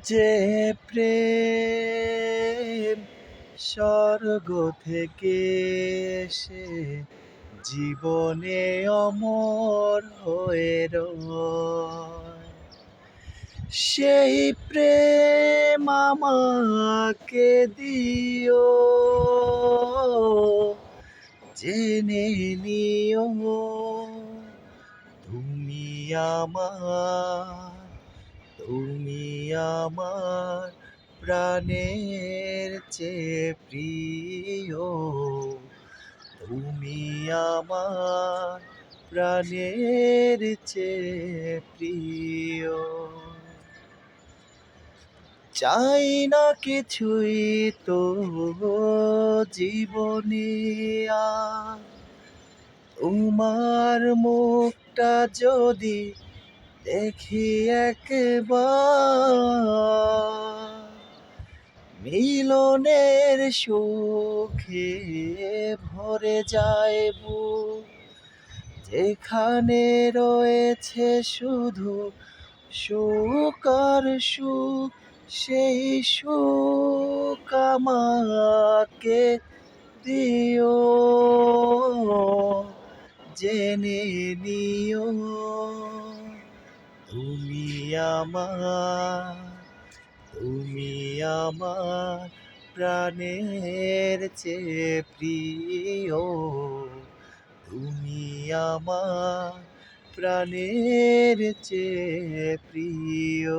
যে প্রেম স্বর্গ থেকে এসে জীবনে অমর হয়ে রয়, সেই প্রেম আমাকে দিও, জেনে নিও তুমি আমার, তুমি আমার প্রাণের চেয়ে প্রিয়, তুমি আমার প্রাণের চেয়ে প্রিয়। চাই না কিছুই তো জীবনে আর, তোমার মুখটা যদি দেখি একবার, মিলনের সুখে ভরে যায় বুক, যেখানে রয়েছে শুধু সুখ আর সুখ, সেই সুখ আমাকে দিও, জেনে নিও তুমি আমার, তুমি আমার প্রাণের চেয়ে প্রিয়, তুমি আমার প্রাণের চেয়ে প্রিয়।